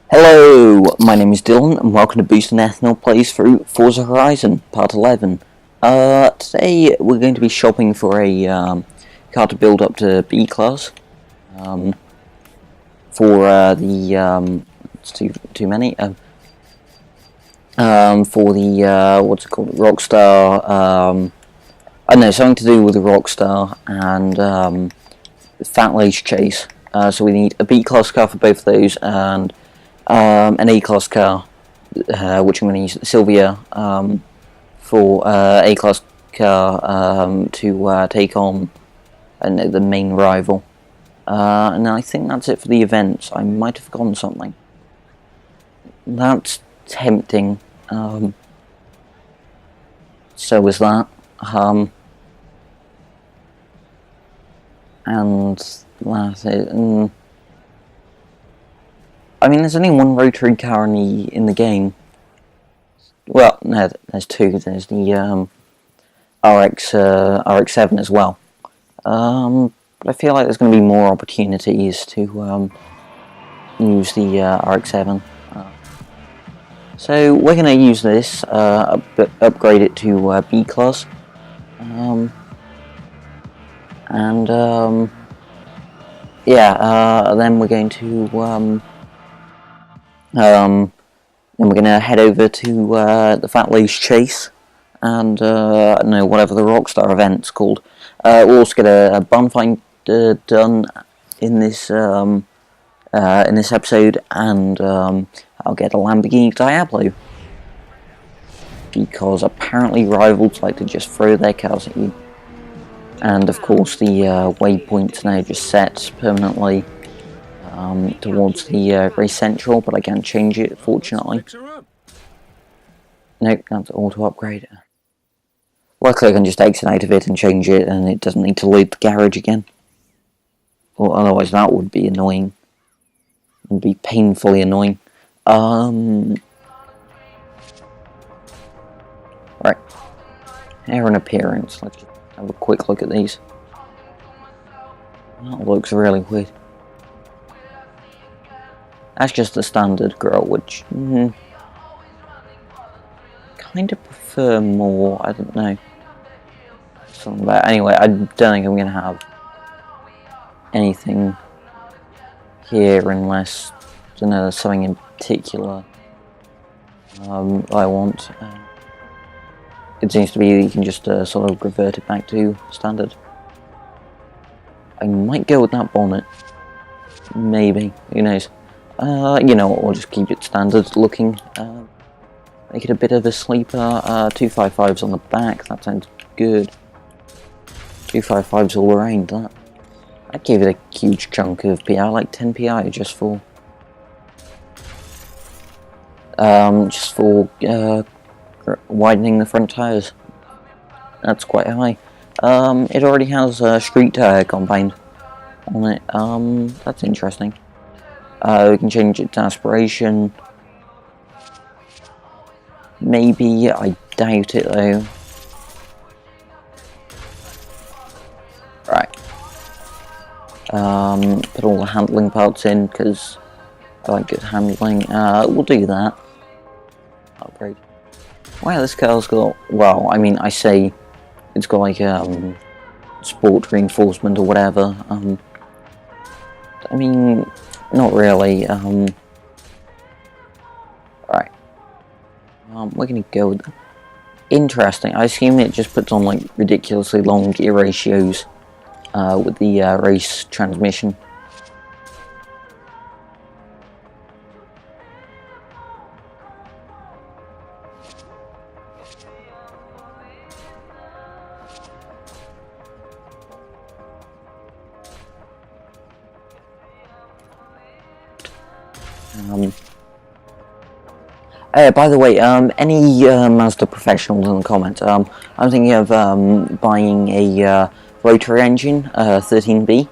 Hello, my name is Dylan, and welcome to Boosting Ethanol Plays through Forza Horizon, Part 11. Today we're going to be shopping for a car to build up to B class. For it's too many. For the what's it called, Rockstar. I don't know, something to do with the Rockstar and Fat Lace Chase. So we need a B class car for both of those and an A-class car, which I'm going to use Sylvia for A-class car to take on the main rival. And I think that's it for the events. I might have forgotten something. That's tempting. So is that. And that's it. I mean, there's only one rotary car in the game. Well, no, there's two. There's the RX-7 as well. But I feel like there's going to be more opportunities to use the RX-7. So we're going to use this, upgrade it to B class, then we're going to then we're going to head over to the Fat Lace Chase and whatever the Rockstar event's called. We'll also get a bun find done in this episode, and I'll get a Lamborghini Diablo, because apparently rivals like to just throw their cars at you. And of course the waypoint's now just set permanently towards the race central, but I can't change it, fortunately. Nope, that's auto upgrade. Luckily I can just exit out of it and change it, and it doesn't need to load the garage again. Or otherwise that would be annoying. It would be painfully annoying. Right. Hair and appearance. Let's just have a quick look at these. That looks really weird. That's just the standard girl, which kind of prefer more. I don't know. Something about. Anyway, I don't think I'm gonna have anything here unless there's something in particular I want. It seems to be you can just sort of revert it back to standard. I might go with that bonnet. Maybe. Who knows? You know, or just keep it standard looking. Make it a bit of a sleeper. 255s on the back. That sounds good. 255s all around. That. I'd give it a huge chunk of PI, like 10 PI, just for widening the front tyres. That's quite high. It already has a street tyre compound on it. That's interesting. We can change it to aspiration. Maybe, I doubt it though. Right. Put all the handling parts in because I like good handling. We'll do that. Upgrade. Wow, this car's got, well, I mean, I say it's got like sport reinforcement or whatever. I mean, not really. Right. We're gonna go with interesting. I assume it just puts on like ridiculously long gear ratios with the race transmission. By the way, any Mazda professionals in the comments, I'm thinking of buying a rotary engine, 13B,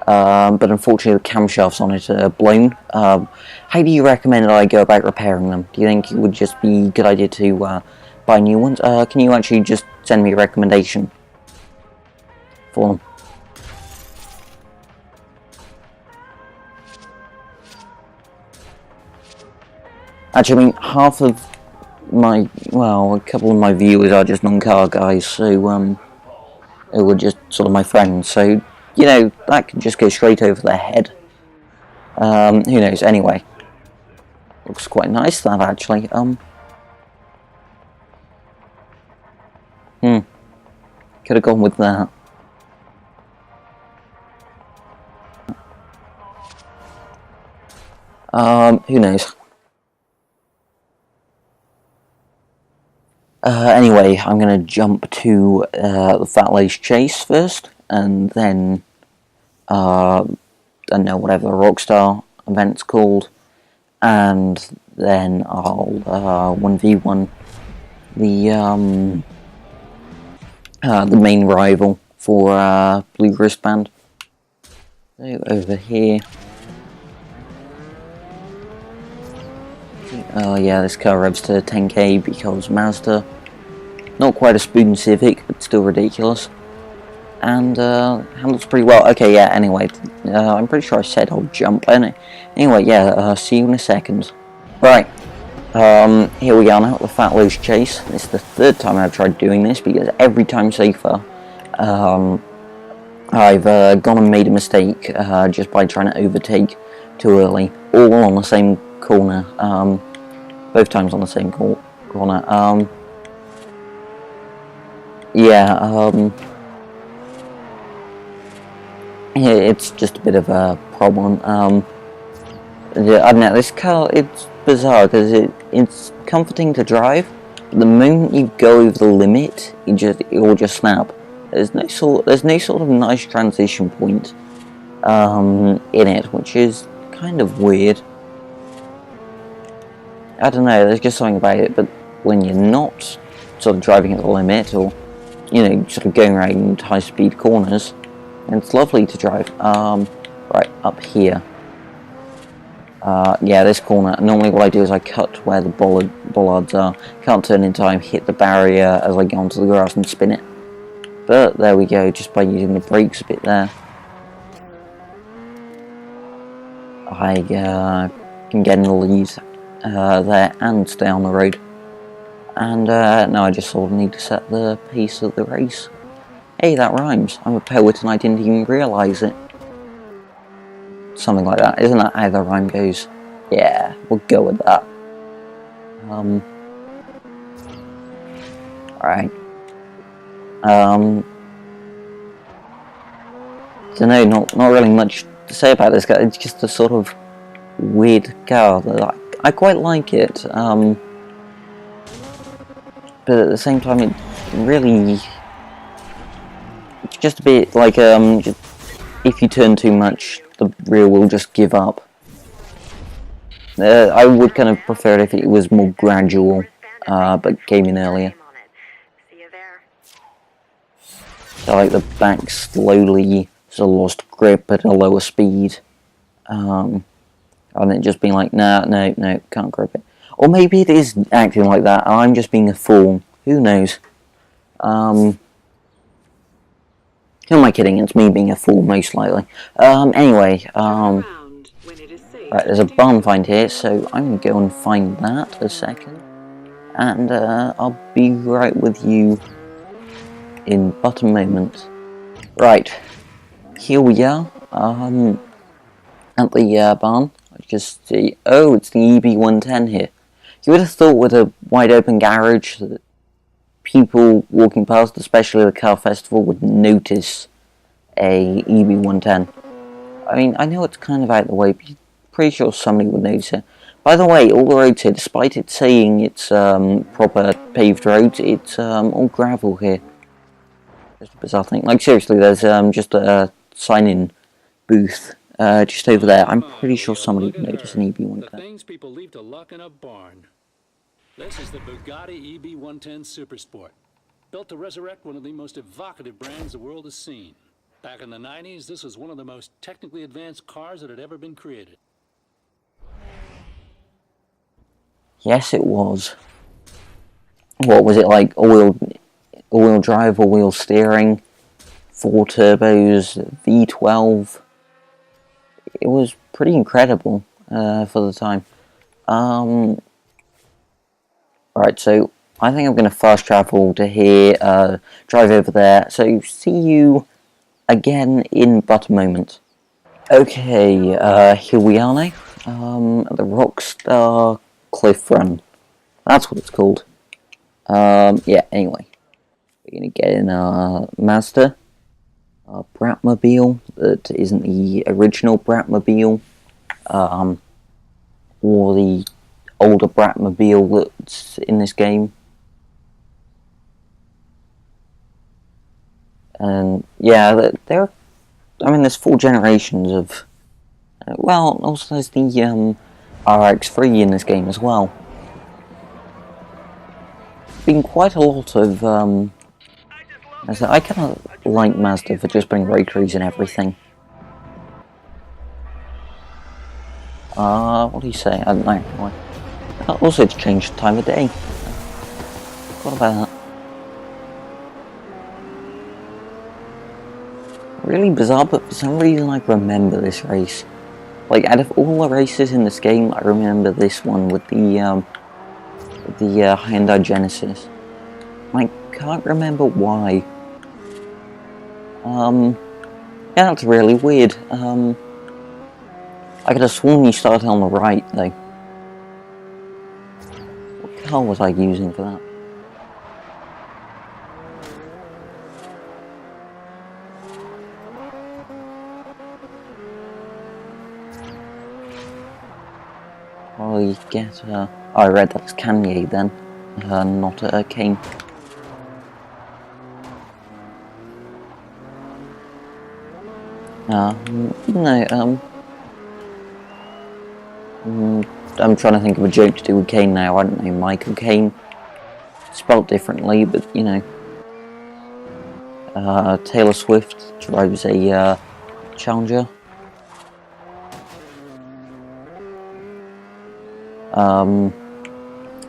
but unfortunately the camshafts on it are blown. How do you recommend that I go about repairing them? Do you think it would just be a good idea to buy new ones? Can you actually just send me a recommendation for them? Actually, I mean, half of my, well, a couple of my viewers are just non-car guys, so, who were just sort of my friends, so, you know, that can just go straight over their head. Who knows, anyway. Looks quite nice, that, actually. Could have gone with that. Who knows. Anyway, I'm going to jump to the Fat Lace Chase first, and then, I don't know, whatever the Rockstar event's called, and then I'll 1v1 the main rival for Blue Wristband. So over here. Oh yeah, this car revs to 10k because Mazda. Not quite a Spoon Civic, but still ridiculous. And handles pretty well. Okay, yeah, anyway, I'm pretty sure I said I'll jump. Anyway, yeah, see you in a second. Right, here we are now at the Fat Loose Chase. This is the third time I've tried doing this, because every time so far, I've gone and made a mistake just by trying to overtake too early, all on the same corner, both times on the same corner. Yeah, it's just a bit of a problem. I don't know, this car, it's bizarre because it's comforting to drive, but the moment you go over the limit, it will just snap. There's no sort of nice transition point in it, which is kind of weird. I don't know, there's just something about it, but when you're not sort of driving at the limit, or, you know, sort of going around high-speed corners, it's lovely to drive. Right, up here. Yeah, this corner, normally what I do is I cut where the bollards are. Can't turn in time, hit the barrier as I go onto the grass and spin it. But there we go, just by using the brakes a bit there. I can get in the lead there and stay on the road. And now I just sort of need to set the pace of the race. Hey, that rhymes. I'm a poet and I didn't even realise it. Something like that. Isn't that how the rhyme goes? Yeah, we'll go with that. Alright. Don't know, not really much to say about this guy. It's just a sort of weird car that I quite like it. But at the same time, it really, it's just a bit like just, if you turn too much, the rear will just give up. I would kind of prefer it if it was more gradual, but came in earlier. So like the back slowly sort of lost grip at a lower speed, and it just being like, no, can't grip it. Or maybe it is acting like that, and I'm just being a fool. Who knows? Who am I kidding? It's me being a fool, most likely. Anyway, right, there's a barn find here, so I'm going to go and find that a second. And I'll be right with you in but a moment. Right, here we are, at the barn. I just see, oh, it's the EB110 here. You would have thought with a wide open garage that people walking past, especially the car festival, would notice a EB110. I mean, I know it's kind of out of the way, but I'm pretty sure somebody would notice it. By the way, all the roads here, despite it saying it's proper paved roads, it's all gravel here. Just a bizarre thing. Like, seriously, there's just a sign-in booth just over there. I'm pretty sure somebody would notice an EB110. The things people leave to luck in a barn. This is the Bugatti EB110 Supersport, built to resurrect one of the most evocative brands the world has seen. Back in the 90s, this was one of the most technically advanced cars that had ever been created. Yes, it was. What was it like? All-wheel drive, all-wheel steering, 4 turbos, V12. It was pretty incredible for the time. Right, so I think I'm going to fast travel to here, drive over there, so see you again in but a moment. Okay, here we are now. The Rockstar Cliff Run. That's what it's called. Yeah, anyway. We're going to get in our Mazda. Our Bratmobile that isn't the original Bratmobile. Or the older Bratmobile that's in this game. And yeah, there's 4 generations of. Well, also there's the RX-3 in this game as well. Been quite a lot of. I kind of like Mazda for just putting road crews and everything. What do you say? I don't know. Also, it's changed the time of day. What about that? Really bizarre, but for some reason I remember this race. Like, out of all the races in this game, I remember this one with the Hyundai Genesis. I can't remember why. Yeah, that's really weird. I could have sworn you started on the right, though. What car was I using for that? Probably get oh, I read that was Kanye then, not Kane. No, I'm trying to think of a joke to do with Kane now. I don't know, Michael Caine. Spelled differently, but you know. Taylor Swift drives a Challenger.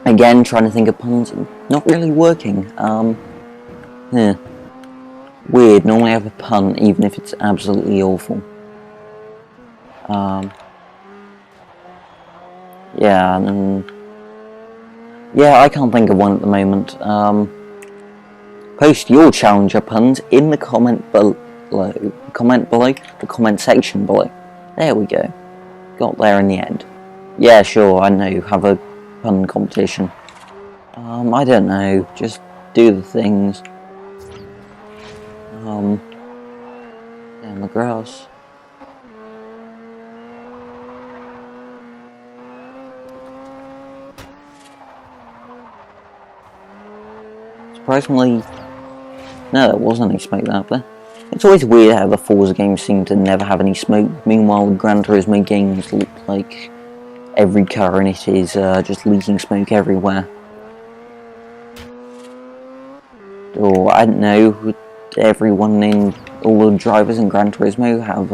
Again, trying to think of puns, not really working. Yeah. Weird, normally I have a pun even if it's absolutely awful. Yeah, and yeah, I can't think of one at the moment. Post your Challenger puns in the comment below, the comment section below. There we go. Got there in the end. Yeah, sure, I know, have a pun competition. I don't know, just do the things. Down the grass. Surprisingly, no, it wasn't any smoke out there. It's always weird how the Forza games seem to never have any smoke, meanwhile the Gran Turismo games look like every car in it is just leaking smoke everywhere. Or, I don't know, would everyone in, all the drivers in Gran Turismo have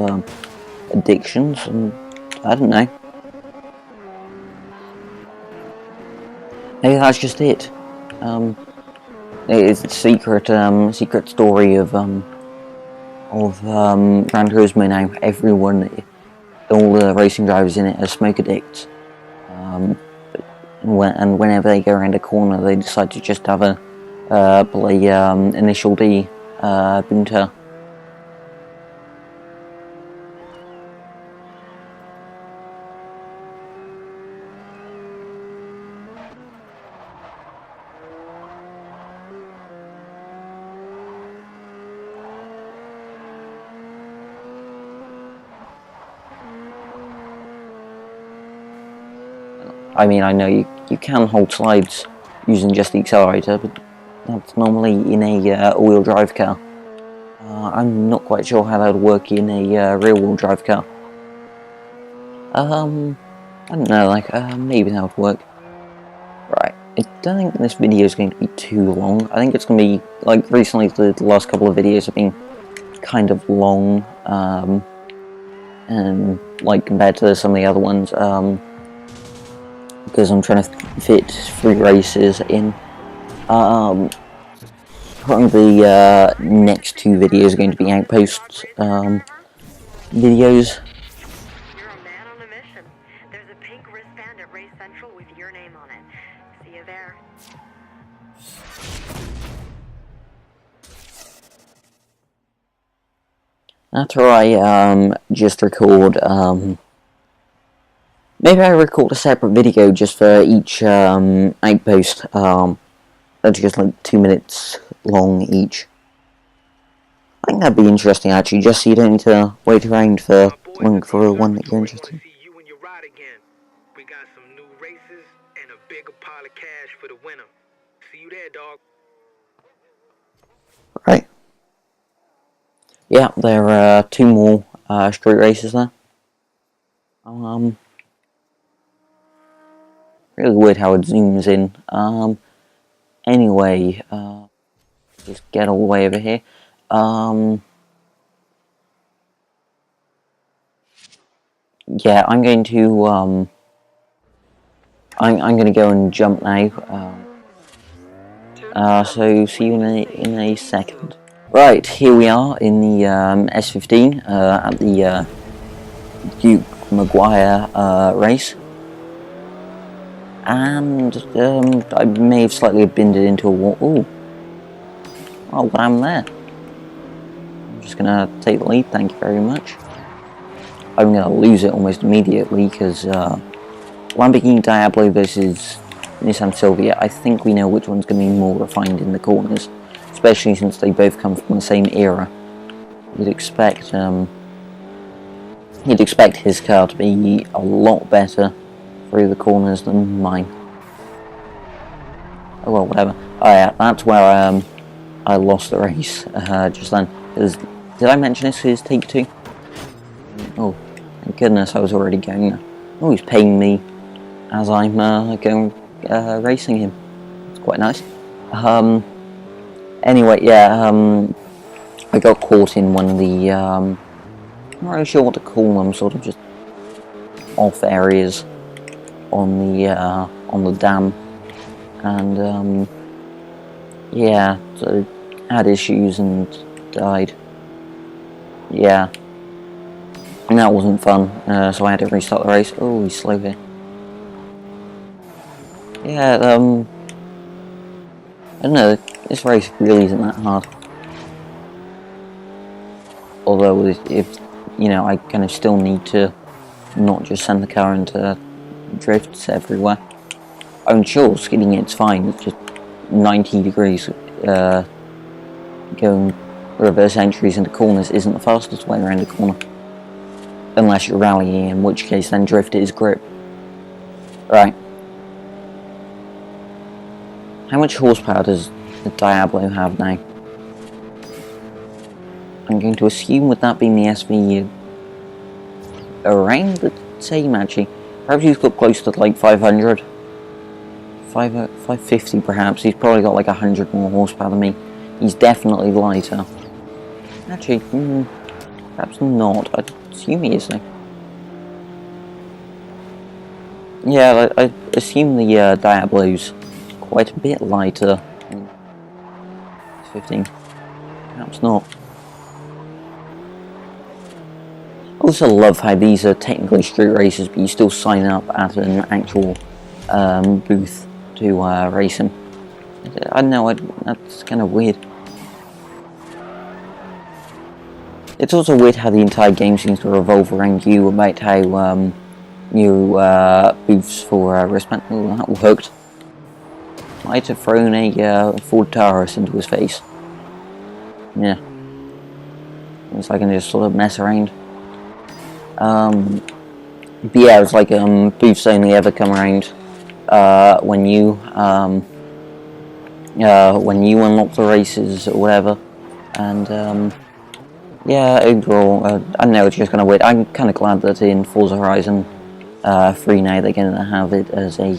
addictions, and I don't know. Maybe that's just it. It is the secret story of Gran Turismo now. Everyone, all the racing drivers in it are smoke addicts. And whenever they go around a corner, they decide to just have a play Initial D Bunta. I mean, I know you can hold slides using just the accelerator, but that's normally in a all-wheel drive car. I'm not quite sure how that would work in a rear-wheel drive car. I don't know, like, maybe that would work. Right, I don't think this video is going to be too long. I think it's going to be, like, recently the last couple of videos have been kind of long, and, like, compared to some of the other ones, because I'm trying to fit 3 races in. Probably the next 2 videos are going to be Outpost videos. You're a man on a mission. There's a pink wristband at Race Central with your name on it. See you there. After I just record, maybe I record a separate video just for each outpost. That's just like 2 minutes long each. I think that'd be interesting actually, just so you don't need to wait around for long for one that you're interested in. We got some new races and a bigger pile of cash for the winner. See you there, dog. Right. Yeah, there are 2 more street races there. Really weird how it zooms in. Anyway, just get all the way over here. Yeah, I'm going to I'm going to go and jump now. So see you in a second. Right, here we are in the S15 at the Duke Maguire race, and I may have slightly binned it into a wall. Ooh. Oh, what happened there? I'm just gonna take the lead, thank you very much. I'm gonna lose it almost immediately because Lamborghini Diablo versus Nissan Silvia, I think we know which one's going to be more refined in the corners, especially since they both come from the same era. You'd expect his car to be a lot better through the corners than mine. Oh well, whatever. Oh yeah, that's where I lost the race just then. Did I mention this is take 2? Oh, thank goodness, I was already going there. Oh, he's paying me as I'm going racing him. It's quite nice. Anyway, yeah, I got caught in one of the I'm not really sure what to call them, sort of just off areas on the dam, and yeah, so had issues and died. Yeah, and that wasn't fun. So I had to restart the race. Oh, he's slow here. Yeah, I don't know, this race really isn't that hard. Although, if you know, I kind of still need to not just send the car into drifts everywhere. I'm sure skidding it's fine, it's just 90 degrees going reverse entries into corners isn't the fastest way around a corner. Unless you're rallying, in which case then drift is grip. Right. How much horsepower does the Diablo have now? I'm going to assume with that being the SV around the same actually. Perhaps he's got close to like 500. 550 perhaps. He's probably got like 100 more horsepower than me. He's definitely lighter. Actually, perhaps not. I'd assume he is though. Yeah, I assume the Diablo's quite a bit lighter. 15. Perhaps not. I also love how these are technically street races, but you still sign up at an actual booth to race them. I don't know, that's kind of weird. It's also weird how the entire game seems to revolve around you, about how new booths for wristband. Oh, that worked. Might have thrown a Ford Taurus into his face. Yeah. So I can just sort of mess around. But yeah, it's like booths only ever come around when you unlock the races or whatever. And yeah, overall, I don't know, it's just kind of weird. I'm kind of glad that in Forza Horizon 3 now they're going to have it as a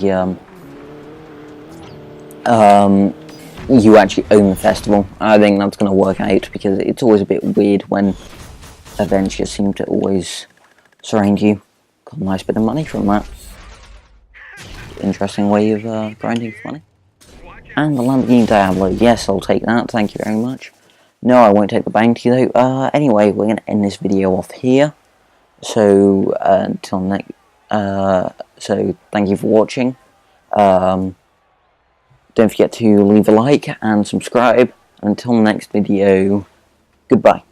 you actually own the festival. I think that's going to work out, because it's always a bit weird when events just seem to always surround you. Got a nice bit of money from that. Interesting way of grinding for money. And the Lamborghini Diablo, yes, I'll take that, thank you very much. No, I won't take the bounty though. Anyway, we're going to end this video off here. So, until next, so thank you for watching. Don't forget to leave a like and subscribe. Until the next video, goodbye.